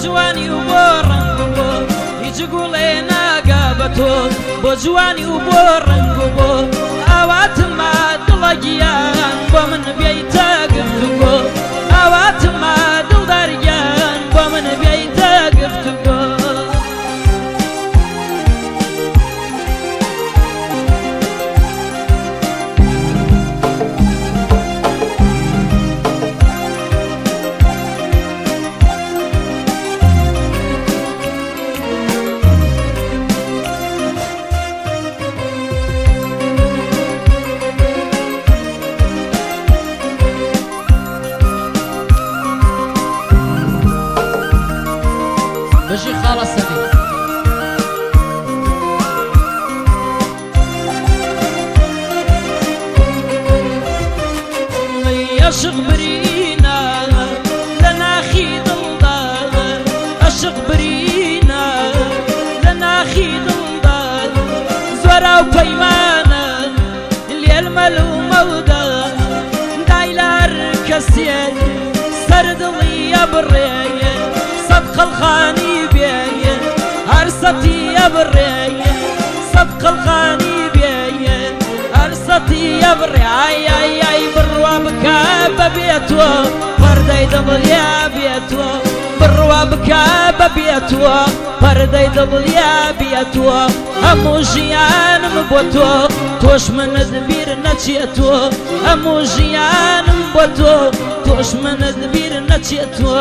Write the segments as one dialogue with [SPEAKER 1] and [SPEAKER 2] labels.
[SPEAKER 1] جواني وبورنگ بو هیچ گوڵێ ناگابەتۆ بۆ جوانی و بۆ ڕنگ بۆ ئاواتما دڵە گیان بۆ من بێیتە گفتوگۆ ئاواتما دڵدارگیان بۆ من بێیتە گفتوگۆ
[SPEAKER 2] بشي خالص سبي
[SPEAKER 1] عشق برينا لنا خي ضلضال عشق برينا لنا خي ضلضال زورا وبيمانا اللي الملو مودا دايلار كسيان سرد لي بري صدق الخاني هرستي يا بري صدق الخاني بي هرستي يا بري اي اي اي بروا بكاب بيتو فردي دبل يا بيتو بروا بكاب بيتو فردي دبل يا بيتو هموجيان مبوتو توش من دبير نتشيتو هموجيان مبوتو توش من دبير نتشيتو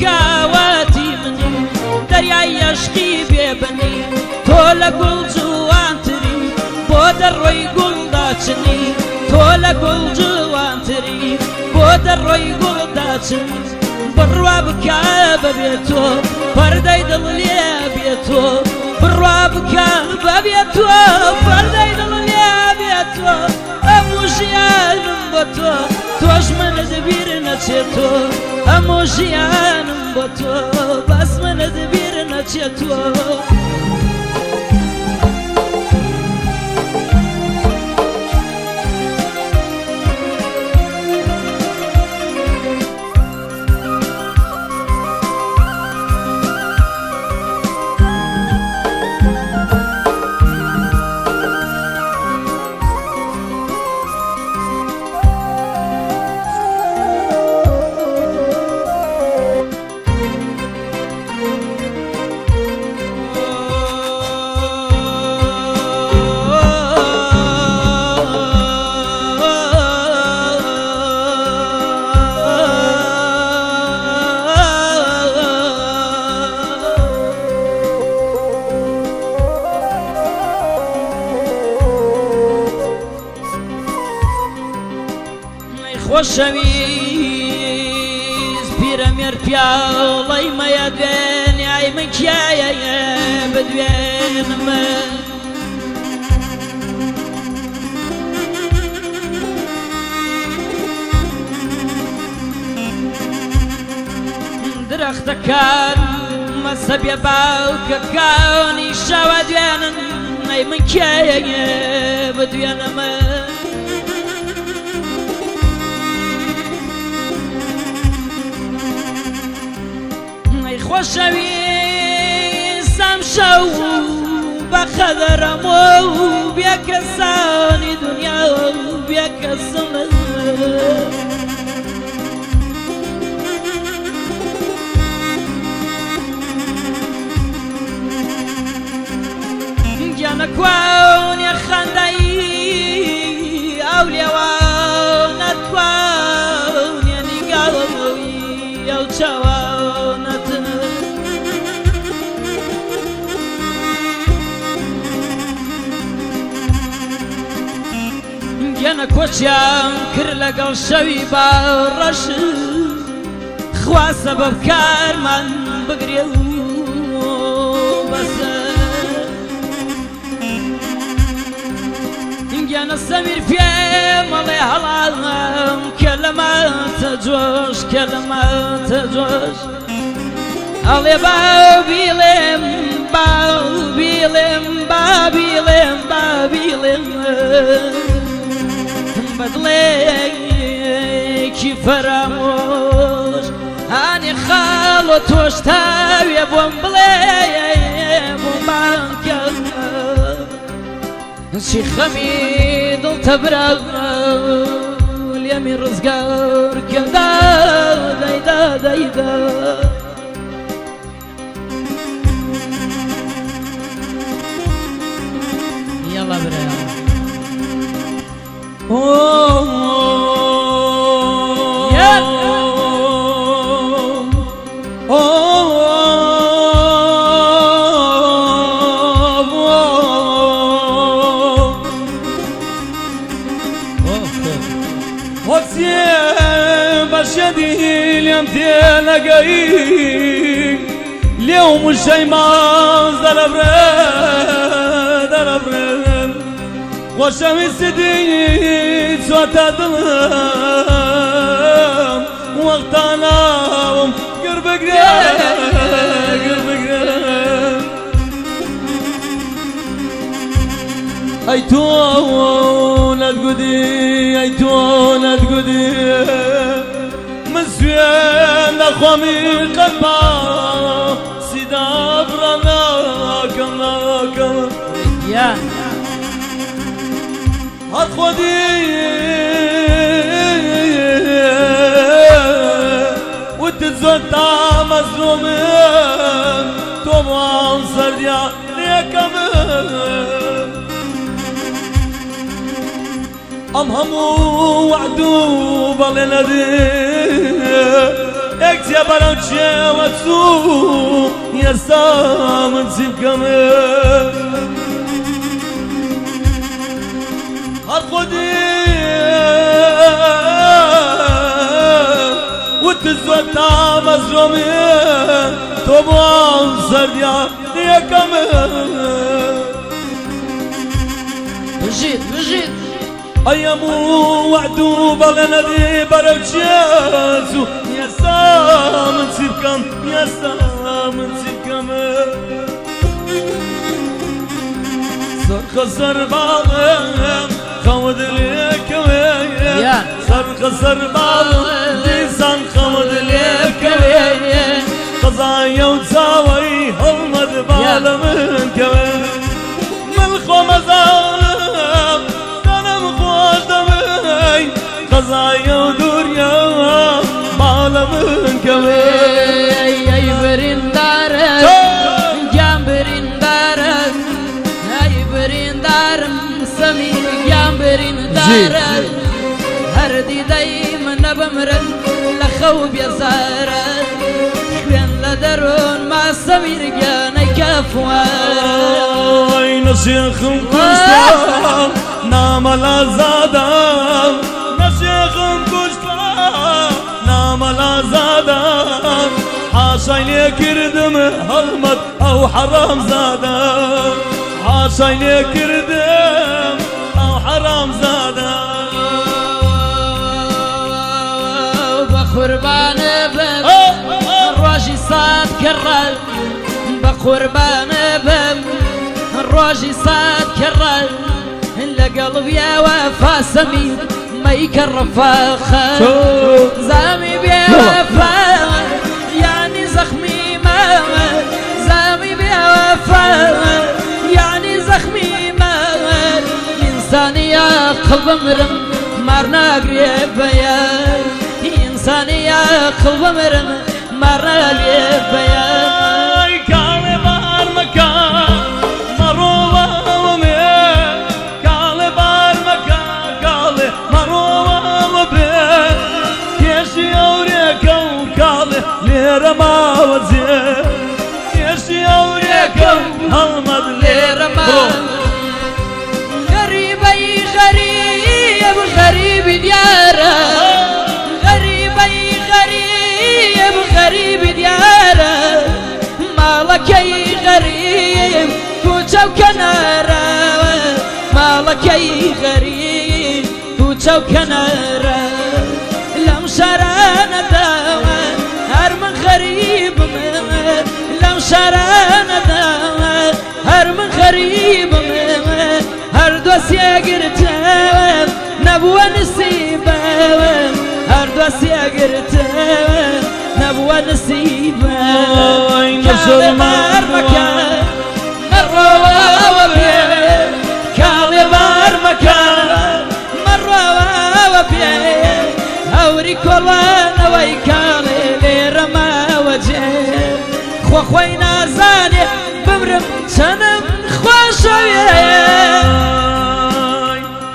[SPEAKER 1] كاواتي مني دریای عشقی بێبنی تۆ لە گوڵ جوانتری بۆ دەڕۆی گوڵداچنی تۆ لە گوڵ جوانتری بۆ دەڕۆی گوڵداچنی بڕوا بکە بەبێتۆ پەردەی دڵ لێ بێتۆ بڕوا بکە بەبێتۆ پەردەی دڵ لێ بێتۆ هەموو ژیانم بۆ تۆ تۆش منت بیر نەچێتۆ هەموو ژیانم بۆ تۆ بەس منت بیر نەچێتۆ خۆشەویست پیرەمێر پیاڵەی مەیە دوێنیای من کیایە بدوێنمە درەختەکان مەسەبێ باوکەکانی شەوە دوێنن ئەی من کیایە بدوێنمە خۆشەویستم شەو بە خەدەرەمە و بێ کەسانی دنیا و بێ کەسم گیانە کوانێ خەندایی ئەو لێوانە توانێ نیگاڵەوەی ئەو چاوانەت گیانە کۆچیان کرد لەگەڵ شەوی باڕەش خوا سەبەب کارمان بگرێ و بەسەر گیانە سەمیر پێمەڵێ هەڵام کە لەماتە جۆش کە لەماتە جۆش ئەڵێ باویڵێم باویڵێم باویڵێم باویڵێم بەدڵێکی فەرامۆش هانی خاڵۆ تۆش تاوێ بۆم بڵێ بۆمانکە چی خەمی دڵتە برا لێمی ڕزگار کەدا دەیدا دەیدا
[SPEAKER 2] يلا برا
[SPEAKER 3] اليوم الشي ما دربرن وشمس ديت سوتا ظلم وقتنا قرب قرب ايتون القدي ايتون القدي مسوين اخوامي قلبا سيدا برنا كما
[SPEAKER 1] يا
[SPEAKER 3] اخوتي وتزوتا مظلومين توم سرديا ليكم همو وعدو بالنا دي اكتيا بلوشي واتسو يا سامن سيبكم أخذي وتزوتا مظلومي توبان سرديا يا كمل
[SPEAKER 1] بجيت
[SPEAKER 3] أيامو وعدو بالنا دي بروتشيزو يا سامن سيبكم يا سامن سيبكم خسر بالم خمد ليك ويا صار خسر بالم لسان خمد ليك ويا قضايا وتساوي همد بالم كوي من خمزام انا مخوش دمي قضايا ودوريا بالم كوي
[SPEAKER 1] اي برندار جام برندار سمير جامبرين دارا هردي دايما بمرن لخوب يا زارا خوين لدرون مع سمير جانا كفوان
[SPEAKER 3] اي نشيخم كشتا نام لا زادا نشيخم كشتا نام لا زادا حاشا ليكردم هلمت او حرام زادا حاشا ليكردم او حرام زادا
[SPEAKER 1] بقربان بم روجي صاد كرر بقربان بم روجي صاد كرر لقلب يا وفا سمير ما يكرر فاخر زامي بيا وفا يعني زخمي ما زامي بيا وفا يعني زخمي ما إنساني يا قلب مرم مارنا قريبايا إنساني يا قلب مرم مارنا قريبايا
[SPEAKER 3] كالي بار مكان مروة ومي كالي بار مكان كالي مروة ومي كيشي أوريكا وكالي ليرة ما وزي كيشي أوريكا هالمد ليرة ما
[SPEAKER 1] غريبي غريب شراندا هر من غريب هر دوسيا قرتم نبوة نسيبة هر دوسيا قرتم نبوة نسيبة
[SPEAKER 3] نشر
[SPEAKER 1] مكان مرة وبيه كالي بار مكان مرة وبيه هوري كولانا ويكالي ليرما وجه خوي نازاني بمرم سنم خوشويه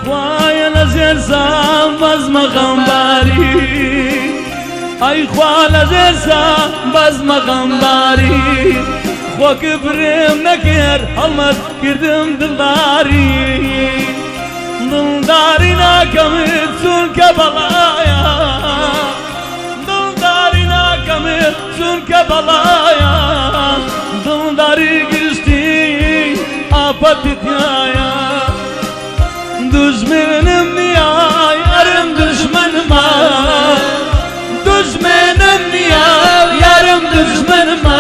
[SPEAKER 3] خوای لزر سام باز مغمباری ای خوای لزر سام باز مغمباری خو کبرم نکر حلمت کردم دلداری ناکمت سون کبلایا دلداری ناکمت سون کبلایا دلداری گشتی آپتیتیایا düşmenim niye yarım düşmanıma düşmenim niye yarım düşmanıma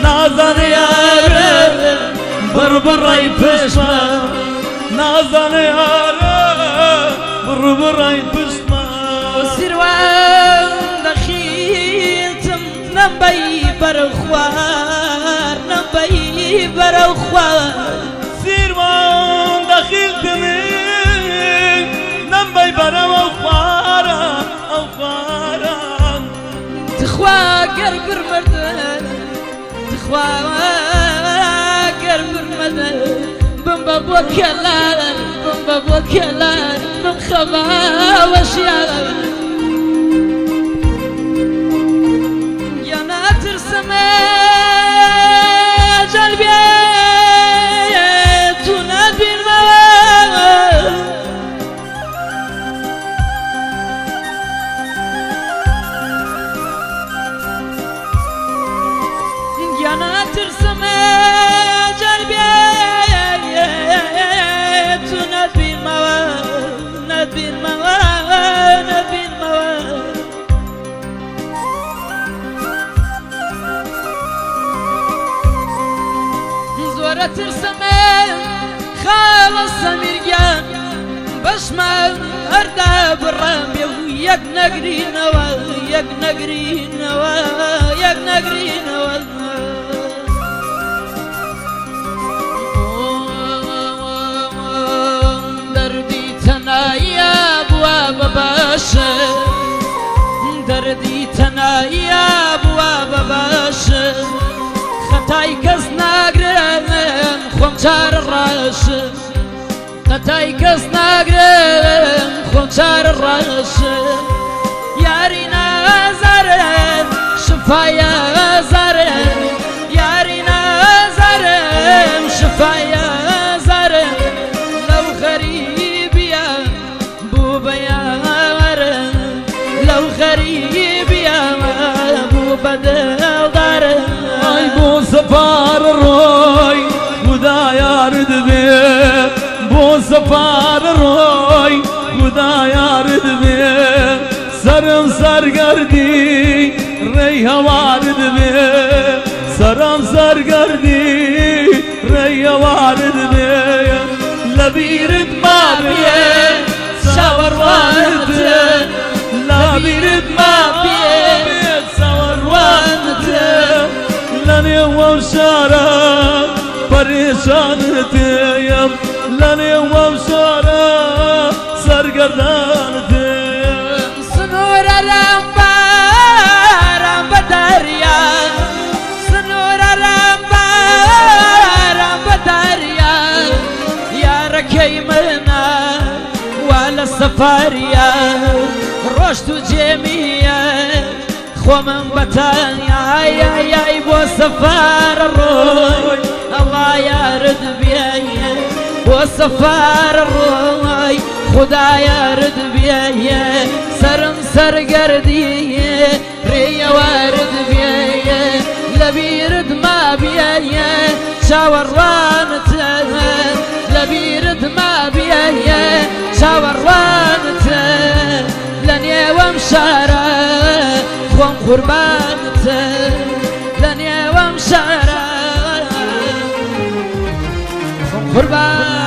[SPEAKER 3] nazan yarım bırбырай pişma nazan yarım bırбырай pişma
[SPEAKER 1] سروان دخيلتم نبي برخوار نبي برخوار
[SPEAKER 3] سروان دخيلتم نبي برخوار
[SPEAKER 1] تخوا قرب المردن تخوا قرب المردن بمبا بوكلان بمبا بوكلان بمخبا وشيالا يا ناتر سما جلبي تنادي الموال يا ناتر سما جلبي تنادي الموال نادي الموال نادي الموال زورة السماء خالص سميرجان بشمال أردى بالرامي وياك نقري نوا ياك نقري نوا ياك نقري نوا دردي تنايا أبواب باشر دردي تنايا أبواب باشر خطاي كز ناقرن خمشار الراش خطاي كز ناقرن خمشار الراش يارينا زرن شفايا زرن يارينا زرن شفايا زرن لو غريب يا بوبا يا ورن لو غريب يا بوبا دارن
[SPEAKER 3] ay bu sefer roy Huda yardı be bu sefer roy Huda yardı be sarım sargardi rey havardı be sarım sargardi rey havardı be labirit mabiye savarvandı labirit mabiye savarvandı لاني ومشارة پریشان تیم لاني ومشارة سرگردان تیم
[SPEAKER 1] سنور رمبا رمبا دریا سنور رمبا رمبا دریا يا ركي منا ولا سفاريا رشت جميع خو من بتانيا يا بو سفار الروي الله يرد بيا بو سفار الروي خدا يرد بيا سرم سرگردي ريا وارد بيا لبي يرد ما بيا شاور وانته لبي يرد ما بيا شاور وانته لني ومشارة خوم قربانته لني ومشارة
[SPEAKER 2] قربان